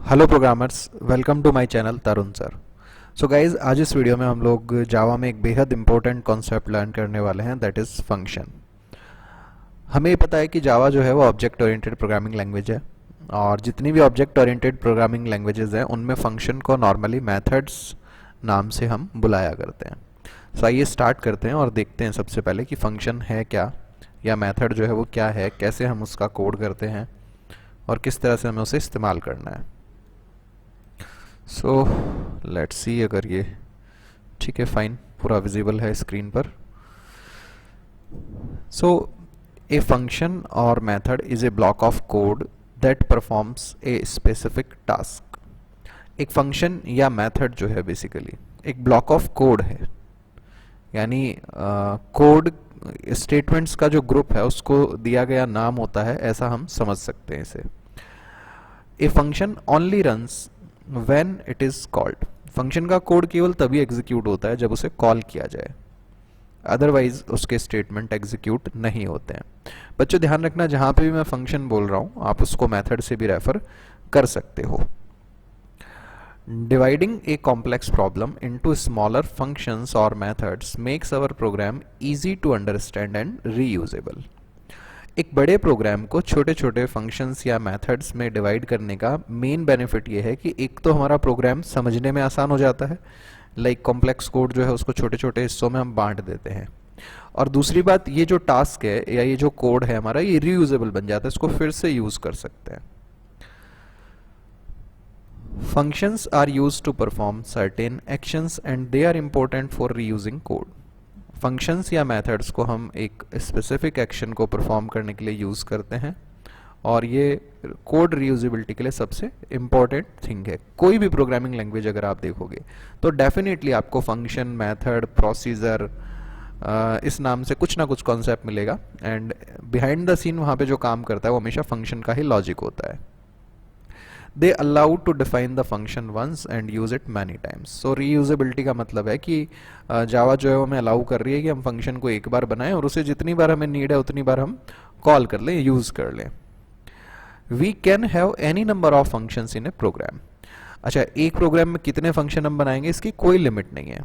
Hello programmers, welcome to my channel Tarun sir. So guys, आज इस video में हम लोग जावा में एक बेहद इंपॉर्टेंट कॉन्सेप्ट लर्न करने वाले हैं, दैट इज़ फंक्शन। हमें पता है कि जावा जो है वो ऑब्जेक्ट ओरिएंटेड प्रोग्रामिंग लैंग्वेज है, और जितनी भी ऑब्जेक्ट ओरिएंटेड प्रोग्रामिंग लैंग्वेजेस हैं उनमें फंक्शन को नॉर्मली मेथड्स नाम से हम बुलाया करते हैं। सो आइए स्टार्ट करते हैं और देखते हैं सबसे पहले कि फंक्शन है क्या, या मेथड जो है वो क्या है, कैसे हम उसका कोड करते हैं और किस तरह से हमें उसे इस्तेमाल करना है। सो लेट्स सी, अगर ये ठीक है, फाइन, पूरा विजिबल है स्क्रीन पर। सो ए फंक्शन और method is a block of code that performs a specific task. एक फंक्शन या मेथड जो है बेसिकली एक ब्लॉक ऑफ कोड है, यानी कोड स्टेटमेंट्स का जो ग्रुप है उसको दिया गया नाम होता है, ऐसा हम समझ सकते हैं इसे। A function only runs when it is called. Function का कोड केवल तभी एग्जीक्यूट होता है जब उसे कॉल किया जाए, अदरवाइज उसके स्टेटमेंट एग्जीक्यूट नहीं होते हैं। बच्चों ध्यान रखना, जहां पे भी मैं फंक्शन बोल रहा हूं आप उसको मेथड से भी रेफर कर सकते हो। Dividing a complex problem into smaller functions और methods makes our program easy to understand and reusable. एक बड़े प्रोग्राम को छोटे छोटे फंक्शंस या मेथड्स में डिवाइड करने का मेन बेनिफिट ये है कि एक तो हमारा प्रोग्राम समझने में आसान हो जाता है, लाइक कॉम्प्लेक्स कोड जो है उसको छोटे छोटे हिस्सों में हम बांट देते हैं, और दूसरी बात, ये जो टास्क है या ये जो कोड है हमारा, ये रीयूजेबल बन जाता है, इसको फिर से यूज कर सकते हैं। Functions are used to perform certain actions and they are important for reusing code. Functions या मेथड्स को हम एक स्पेसिफिक एक्शन को परफॉर्म करने के लिए यूज़ करते हैं, और ये कोड रीयूजेबिलिटी के लिए सबसे इम्पॉर्टेंट थिंग है। कोई भी प्रोग्रामिंग लैंग्वेज अगर आप देखोगे तो डेफिनेटली आपको फंक्शन, मेथड, प्रोसीजर, इस नाम से कुछ ना कुछ कॉन्सेप्ट मिलेगा, एंड बिहाइंड द सीन वहाँ पे जो काम करता है वो हमेशा फंक्शन का ही लॉजिक होता है। They allow to define the function once and use it many times. So reusability का मतलब है कि जावा जो है वो हमें अलाउ कर रही है कि हम फंक्शन को एक बार बनाएं और उसे जितनी बार हमें नीड है उतनी बार हम कॉल कर लें, यूज कर लें। We can have any number of functions in a program. अच्छा, एक प्रोग्राम में कितने फंक्शन हम बनाएंगे इसकी कोई लिमिट नहीं है।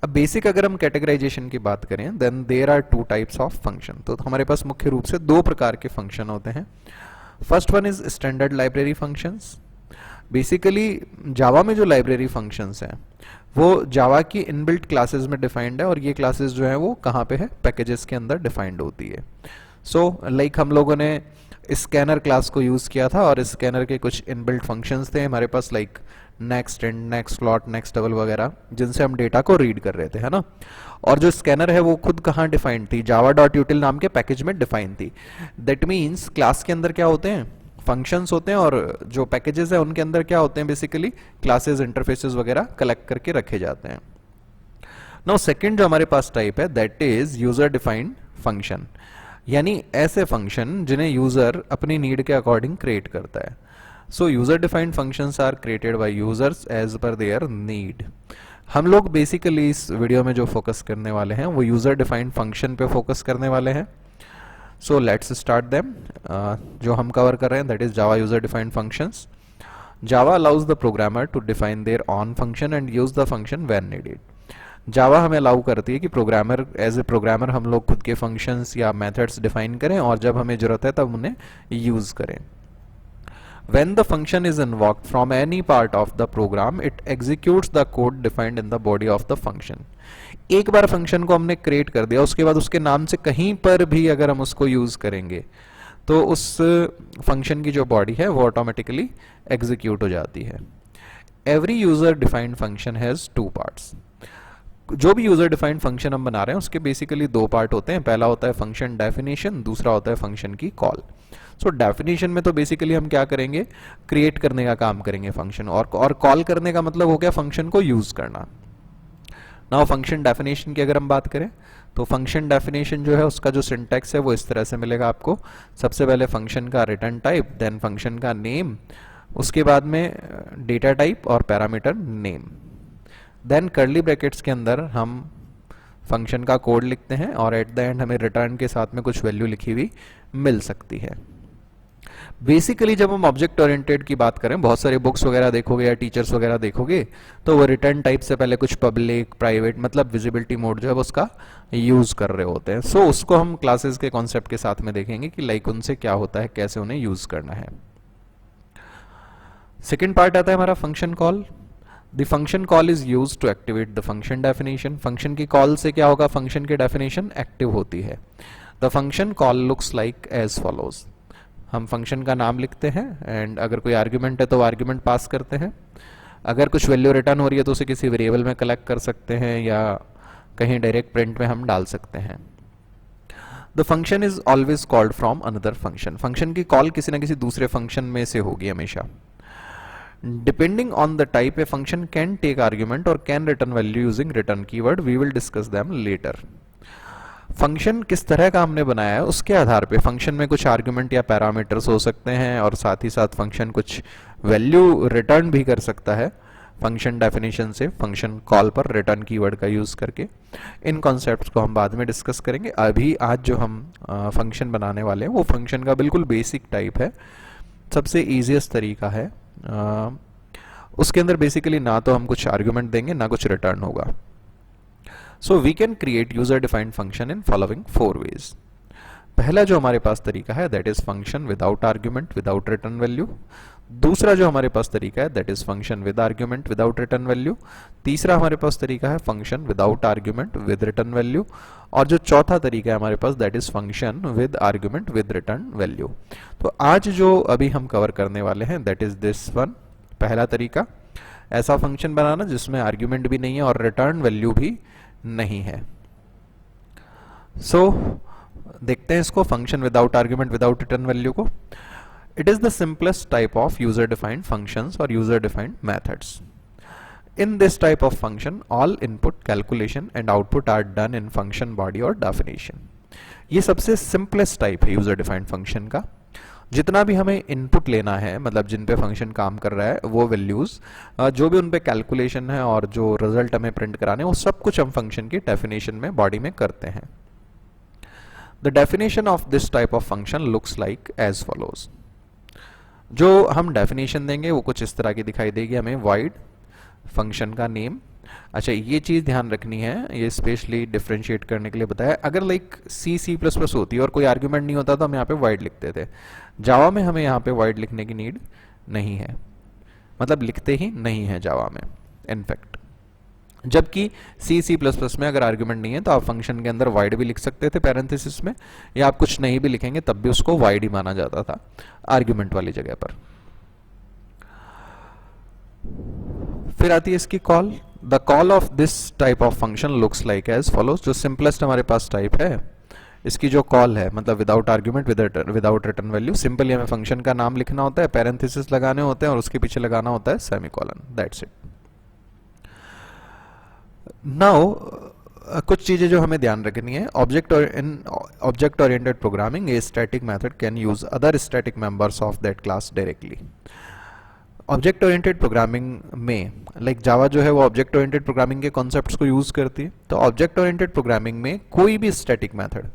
अब बेसिक अगर हम कैटेगराइजेशन की बात करें, then there are two types of function. तो हमारे पास मुख्य रूप से दो प्रकार के फंक्शन होते हैं। First one is standard library functions. Basically Java में जो लाइब्रेरी फंक्शंस हैं वो जावा की इनबिल्ट क्लासेस में डिफाइंड है, और ये क्लासेस जो है वो कहाँ पे है, पैकेजेस के अंदर डिफाइंड होती है। सो लाइक हम लोगों ने स्कैनर क्लास को यूज़ किया था, और स्कैनर के कुछ इनबिल्ट फंक्शंस थे हमारे पास, like next int, next float, next double वगैरह, जिनसे हम डेटा को रीड कर रहे थे, है ना। और जो स्कैनर है वो खुद कहाँ डिफाइंड थी, जावा डॉट यूटिल नाम के पैकेज में डिफाइंड थी। दैट मीन्स क्लास के अंदर क्या होते हैं, फंक्शंस होते हैं, और जो पैकेजेस है उनके अंदर क्या होते हैं, बेसिकली क्लासेस, इंटरफेसेस वगैरह कलेक्ट करके रखे जाते हैं। नाउ सेकंड जो हमारे पास टाइप है, that is user defined function, यानी ऐसे फंक्शन जिन्हें यूजर अपनी नीड के अकॉर्डिंग क्रिएट करता है। So user defined functions are created by users as per their need. हम लोग बेसिकली इस वीडियो में जो फोकस करने वाले हैं वो यूजर डिफाइंड फंक्शन पे फोकस करने वाले हैं। So let's start them. जो हम कवर कर रहे हैं that is Java user defined functions. Java allows the programmer to define their own function and use the function when needed. Java हमें अलाउ करती है कि प्रोग्रामर, एज ए प्रोग्रामर हम लोग खुद के फंक्शंस या मेथड्स डिफाइन करें, और जब हमें जरूरत है तब उन्हें यूज करें। When the function is invoked from any part of the program, it executes the code defined in the body of the function. एक बार फंक्शन को हमने क्रिएट कर दिया, उसके बाद उसके नाम से कहीं पर भी अगर हम उसको यूज करेंगे तो उस फंक्शन की जो बॉडी है वो ऑटोमेटिकली एग्जीक्यूट हो जाती है। Every user defined function has two parts. जो भी यूजर डिफाइंड फंक्शन हम बना रहे हैं उसके बेसिकली दो पार्ट होते हैं। पहला होता है फंक्शन डेफिनेशन, दूसरा होता है फंक्शन की कॉल। सो डेफिनेशन में तो बेसिकली हम क्या करेंगे, क्रिएट करने का काम करेंगे फंक्शन, और कॉल करने का मतलब हो गया फंक्शन को यूज करना। नाउ फंक्शन डेफिनेशन की अगर हम बात करें तो फंक्शन डेफिनेशन जो है उसका जो सिंटैक्स है वो इस तरह से मिलेगा आपको। सबसे पहले फंक्शन का रिटर्न टाइप, देन फंक्शन का नेम, उसके बाद में डेटा टाइप और parameter name, then curly brackets के अंदर हम फंक्शन का कोड लिखते हैं, और एट द एंड हमें रिटर्न के साथ में कुछ वैल्यू लिखी हुई मिल सकती है। बेसिकली जब हम ऑब्जेक्ट ओरिएंटेड की बात करें, बहुत सारे बुक्स वगैरह देखोगे या टीचर्स वगैरह देखोगे, तो वो रिटर्न टाइप से पहले कुछ पब्लिक प्राइवेट मतलब विजिबिलिटी मोड जो है उसका यूज़ कर रहे होते हैं। सो उसको हम क्लासेस के कॉन्सेप्ट के साथ में देखेंगे कि लाइक उनसे क्या होता है, कैसे उन्हें यूज़ करना है। सेकेंड पार्ट आता है हमारा function call. The function call is use to activate the function definition. Function की कॉल से क्या होगा, फंक्शन की डेफिनेशन एक्टिव होती है। The function call looks like as follows. हम फंक्शन का नाम लिखते हैं एंड अगर कोई आर्ग्यूमेंट है तो आर्ग्यूमेंट पास करते हैं। अगर कुछ वैल्यू रिटर्न हो रही है तो उसे किसी वेरिएबल में कलेक्ट कर सकते हैं या कहीं डायरेक्ट प्रिंट में हम डाल सकते हैं। The function is always called from another function. Function की कॉल किसी ना किसी दूसरे फंक्शन में से होगी हमेशा। Depending on the type, a function can take argument or can return value using return keyword. We will discuss them later. Function किस तरह का हमने बनाया है उसके आधार पे फंक्शन में कुछ आर्ग्यूमेंट या पैरामीटर्स हो सकते हैं और साथ ही साथ फंक्शन कुछ वैल्यू रिटर्न भी कर सकता है फंक्शन डेफिनेशन से फंक्शन कॉल पर रिटर्न कीवर्ड का यूज़ करके। इन कॉन्सेप्ट्स को हम बाद में डिस्कस करेंगे। अभी आज जो हम फंक्शन बनाने वाले हैं वो फंक्शन का बिल्कुल बेसिक टाइप है, सबसे ईजीएस्ट तरीका है। उसके अंदर बेसिकली ना तो हम कुछ आर्ग्यूमेंट देंगे ना कुछ रिटर्न होगा। So we can create user defined function in following 4 ways. पहला जो हमारे पास तरीका है that is function without argument without return value. दूसरा जो हमारे पास तरीका है that is function with argument without return value. तीसरा हमारे पास तरीका है function without argument with return value. और जो चौथा तरीका है हमारे पास that is function with argument with return value. तो आज जो अभी हम कवर करने वाले हैं दैट इज दिस वन, पहला तरीका, ऐसा फंक्शन बनाना जिसमें आर्ग्यूमेंट भी नहीं है और रिटर्न वैल्यू भी नहीं है। सो देखते हैं इसको, function without argument without return value को। It is the simplest type of user-defined functions or user-defined methods. In this type of function, all input, calculation and output are done in function body or definition. ये सबसे simplest type है user-defined function का। जितना भी हमें input लेना है, मतलब जिन पे फंक्शन काम कर रहा है, वो वैल्यूज जो भी उन पे कैलकुलेशन है और जो रिजल्ट हमें प्रिंट कराने वो सब कुछ हम फंक्शन की डेफिनेशन में बॉडी में करते हैं। The definition of this type of function looks like as follows. जो हम डेफिनेशन देंगे वो कुछ इस तरह की दिखाई देगी हमें। वाइड फंक्शन का नेम। अच्छा, ये चीज़ ध्यान रखनी है, ये स्पेशली डिफ्रेंशिएट करने के लिए बताया। अगर लाइक C++ होती और कोई आर्ग्यूमेंट नहीं होता तो हम यहाँ पे वाइड लिखते थे। जावा में हमें यहाँ पे वाइड लिखने की नीड नहीं है, मतलब लिखते ही नहीं है जावा में इनफैक्ट। जबकि C++ में अगर आर्ग्यूमेंट नहीं है तो आप फंक्शन के अंदर वाइड भी लिख सकते थे पैरेंथेसिस में, या आप कुछ नहीं भी लिखेंगे तब भी उसको वाइड ही माना जाता था आर्ग्यूमेंट वाली जगह पर। फिर आती है इसकी call. The call of this type of function looks like as follows. जो सिंपलेस्ट हमारे पास टाइप है इसकी जो कॉल है, मतलब without argument without return value, simply हमें फंक्शन का नाम लिखना होता है, पैरेंथेसिस लगाने होते हैं और उसके पीछे लगाना होता है सेमीकोलन, दैट्स इट। नाउ कुछ चीजें जो हमें ध्यान रखनी है। Object oriented programming a static method can use other static members of that class directly. Object oriented programming में लाइक जावा जो है वो ऑब्जेक्ट ओरिएंटेड प्रोग्रामिंग के कॉन्सेप्ट्स को यूज करती है। तो ऑब्जेक्ट ओरिएंटेड प्रोग्रामिंग में कोई भी स्टैटिक मेथड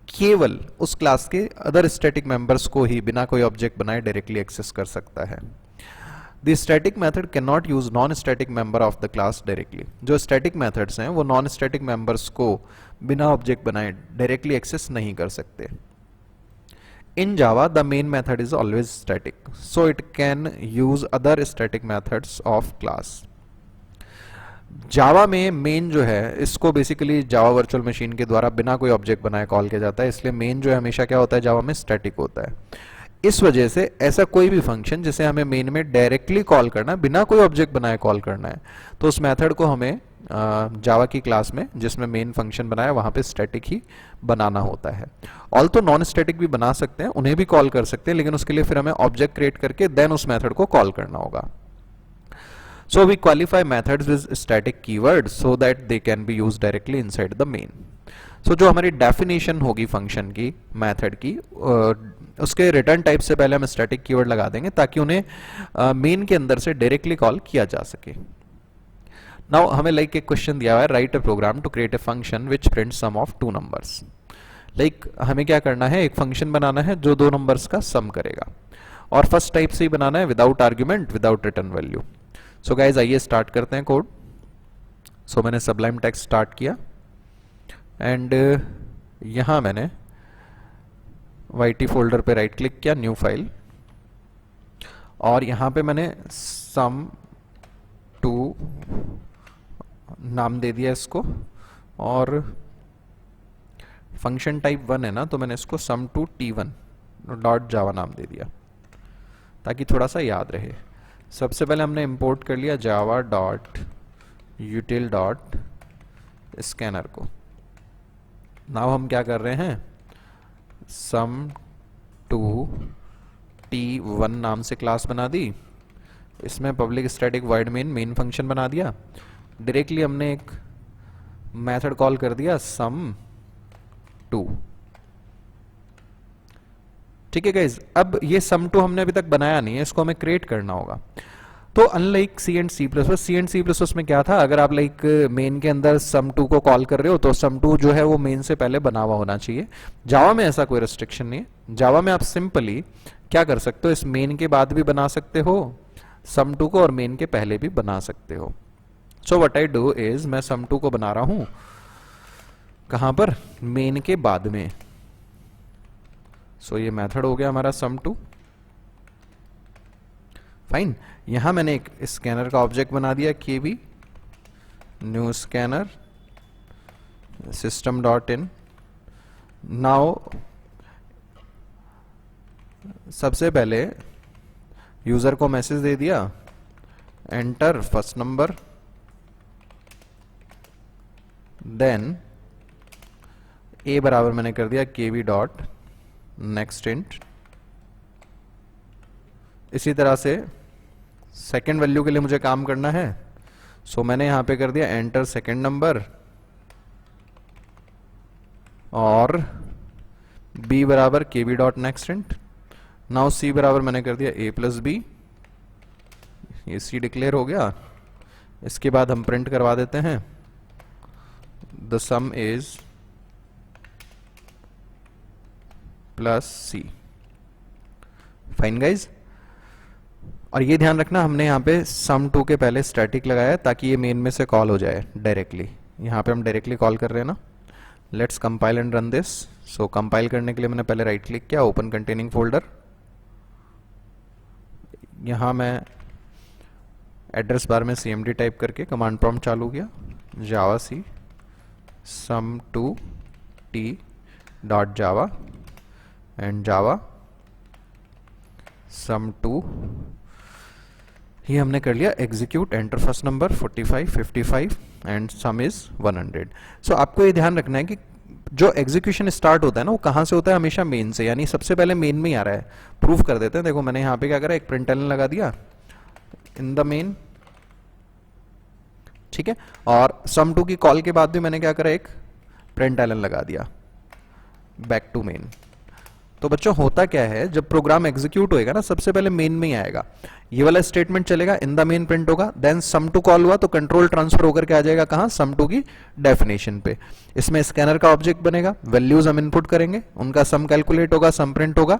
केवल उस क्लास के अदर स्टैटिक मेंबर्स को ही बिना कोई ऑब्जेक्ट बनाए डायरेक्टली एक्सेस कर सकता है। The static method cannot use non-static member of the class directly. जो static methods हैं वो non-static members को बिना ऑब्जेक्ट बनाए डायरेक्टली एक्सेस नहीं कर सकते। In Java, the main method is always static, so it can use other static methods of class. जावा में मेन जो है इसको बेसिकली जावा वर्चुअल मशीन के द्वारा बिना कोई ऑब्जेक्ट बनाए कॉल किया जाता है, इसलिए मेन जो है हमेशा क्या होता है जावा में स्टैटिक होता है। इस वजह से ऐसा कोई भी फंक्शन जिसे हमें मेन में डायरेक्टली कॉल करना है, बिना कोई ऑब्जेक्ट बनाए कॉल करना है, तो उस मेथड को हमें जावा की क्लास में जिसमें मेन फंक्शन बनाया वहां पे स्टैटिक ही बनाना होता है। ऑल तो नॉन स्टैटिक भी बना सकते हैं, उन्हें भी कॉल कर सकते हैं, लेकिन उसके लिए फिर हमें ऑब्जेक्ट क्रिएट करके देन उस मेथड को कॉल करना होगा। So we qualify methods with static keywords so that they can be used directly inside the main. So जो हमारी डेफिनेशन होगी फंक्शन की, मेथड की, उसके रिटर्न टाइप से पहले हम स्टैटिक कीवर्ड लगा देंगे ताकि उन्हें मेन के अंदर से डायरेक्टली कॉल किया जा सके। नाउ हमें लाइक एक क्वेश्चन दिया हुआ है, write a program to create a function which print sum of 2 numbers. Like हमें क्या करना है, एक फंक्शन बनाना है जो 2 नंबर्स का सम करेगा। और फर्स्ट टाइप से ही बनाना है, without argument, without return value. So guys आइए स्टार्ट करते हैं कोड। सो मैंने सबलाइम टेक्स्ट स्टार्ट किया एंड यहाँ मैंने YT फोल्डर पे राइट क्लिक किया, न्यू फाइल, और यहाँ पे मैंने sum2 नाम दे दिया इसको, और फंक्शन टाइप 1 है ना, तो मैंने इसको sum2 t1 डॉट जावा नाम दे दिया ताकि थोड़ा सा याद रहे। सबसे पहले हमने इंपोर्ट कर लिया जावा डॉट यूटिल डॉट स्कैनर को। नाउ हम क्या कर रहे हैं, sum2 t1 नाम से क्लास बना दी, इसमें public static void main function बना दिया, डायरेक्टली हमने एक मेथड कॉल कर दिया sum2। ठीक है गाइज, अब ये sum2 हमने अभी तक बनाया नहीं है, इसको हमें क्रिएट करना होगा। तो unlike C and C plus plus, C and C plus plus में क्या था, अगर आप लाइक मेन के अंदर sum2 को कॉल कर रहे हो तो sum2 जो है वो मेन से पहले बना हुआ होना चाहिए। जावा में ऐसा कोई रेस्ट्रिक्शन नहीं है। जावा में आप सिंपली क्या कर सकते हो, इस मेन के बाद भी बना सकते हो sum2 को, और मेन के पहले भी बना सकते हो। So what I do is, मैं sum2 को बना रहा हूं कहां पर, मेन के बाद में। सो ये मेथड हो गया हमारा sum2। फाइन, यहां मैंने एक स्कैनर का ऑब्जेक्ट बना दिया kb new scanner system dot in. Now सबसे पहले यूजर को मैसेज दे दिया enter first number, then a बराबर मैंने कर दिया kb डॉट नेक्स्ट इंट। इसी तरह से सेकेंड वैल्यू के लिए मुझे काम करना है, सो मैंने यहां पे कर दिया एंटर सेकेंड नंबर, और b बराबर kb dot next int. Now c बराबर मैंने कर दिया a प्लस बी, ये c डिक्लेयर हो गया। इसके बाद हम प्रिंट करवा देते हैं the sum is plus c. Fine guys, और ये ध्यान रखना हमने यहाँ पे sum2 के पहले स्टैटिक लगाया है ताकि ये मेन में से कॉल हो जाए डायरेक्टली। यहाँ पे हम डायरेक्टली कॉल कर रहे हैं ना। Let's compile and run this. So compile करने के लिए मैंने पहले राइट क्लिक किया, ओपन कंटेनिंग फोल्डर, यहाँ मैं एड्रेस बार में cmd टाइप करके कमांड प्रॉम्प्ट चालू किया, जावा सी sum2 t dot Java and Java sum2, ये हमने कर लिया execute, enter first number 45 55 and some is 100। सो आपको ये ध्यान रखना है कि जो एग्जीक्यूशन स्टार्ट होता है ना वो कहां से होता है, हमेशा मेन से, यानी सबसे पहले मेन में ही आ रहा है। प्रूफ कर देते हैं, देखो मैंने यहां पे क्या करा, एक प्रिंट एलन लगा दिया इन द मेन, ठीक है, और sum2 की कॉल के बाद भी मैंने क्या करा, एक प्रिंट एलन लगा दिया बैक टू मेन। तो बच्चों होता क्या है, जब प्रोग्राम एग्जीक्यूट होएगा ना सबसे पहले मेन में ही आएगा, ये वाला स्टेटमेंट चलेगा, इन द मेन प्रिंट होगा, देन sum2 कॉल हुआ तो कंट्रोल ट्रांसफर होकर के आ जाएगा कहां, sum2 की डेफिनेशन पे। इसमें स्कैनर का ऑब्जेक्ट बनेगा, वैल्यूज हम इनपुट करेंगे, उनका सम कैलकुलेट होगा, सम प्रिंट होगा।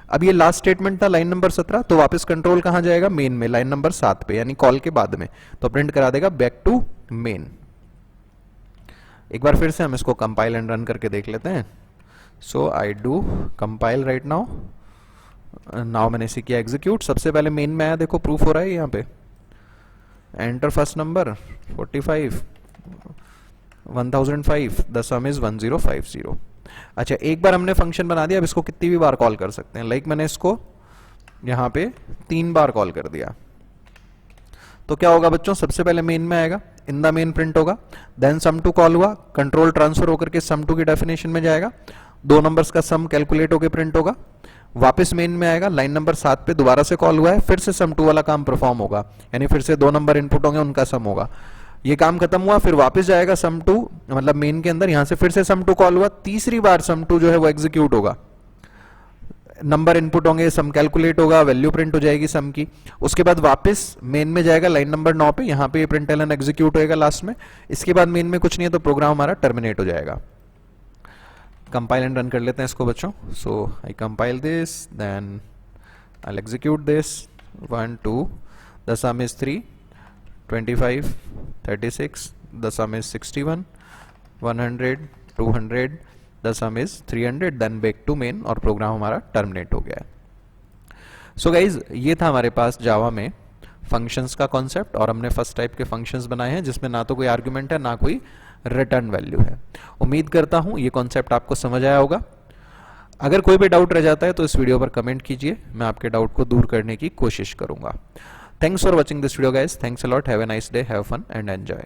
अब ये लास्ट स्टेटमेंट था लाइन नंबर 17, तो वापस कंट्रोल कहां जाएगा, मेन में, लाइन नंबर 7 पे, यानी कॉल के बाद में, तो प्रिंट करा देगा बैक टू मेन। एक बार फिर से हम इसको कंपाइल एंड रन करके देख लेते हैं। So I do compile right now, now मैंने इसे किया एग्जीक्यूट, सबसे पहले मेन में आया, देखो प्रूफ हो रहा है यहाँ पे, enter first number 45 1005 the sum is 1050। अच्छा, एक बार हमने फंक्शन बना दिया, अब इसको कितनी भी बार कॉल कर सकते हैं, लाइक मैंने इसको यहाँ पे 3 बार कॉल कर दिया, तो क्या होगा बच्चों, सबसे पहले मेन में आएगा, इन द मेन प्रिंट होगा, देन sum2 कॉल हुआ, कंट्रोल ट्रांसफर होकर के sum2 की डेफिनेशन में जाएगा, 2 नंबर्स का सम कैलकुलेट होकर प्रिंट होगा, वापस मेन में आएगा, लाइन नंबर 7 पे दोबारा से कॉल हुआ है, फिर से sum2 वाला काम परफॉर्म होगा, यानी फिर से 2 नंबर इनपुट होंगे, उनका सम होगा, ये काम खत्म हुआ, फिर वापस जाएगा sum2 मतलब मेन के अंदर, यहां से फिर से sum2 कॉल हुआ, तीसरी बार sum2 जो है वो एग्जीक्यूट होगा, नंबर इनपुट होंगे, सम कैलकुलेट होगा, वैल्यू प्रिंट हो जाएगी सम की, उसके बाद वापस मेन में जाएगा लाइन नंबर 9 पे, यहाँ पे प्रिंट एलन एग्जीक्यूट होएगा लास्ट में, इसके बाद मेन में कुछ नहीं है तो प्रोग्राम हमारा टर्मिनेट हो जाएगा। कंपाइल एंड रन कर लेते हैं इसको बच्चों। So I compile this, then I'll execute this. 1 2, the sum is 3, 25, 36, the sum is 61, 100, 200, the sum is 300, then back to main और प्रोग्राम हमारा टर्मिनेट हो गया है. सो गाइज, ये था हमारे पास जावा में फंक्शंस का कॉन्सेप्ट, और हमने फर्स्ट टाइप के फंक्शंस बनाए हैं जिसमें ना तो कोई आर्गुमेंट है ना कोई रिटर्न वैल्यू है. उम्मीद करता हूँ ये कॉन्सेप्ट आपको समझ आया होगा. अगर कोई भी डाउट रह जाता है तो इस वीडियो पर कमेंट कीजिए, मैं आपके डाउट को दूर करने की कोशिश करूंगा. Thanks for watching this video guys. Thanks a lot. Have a nice day, have fun and enjoy.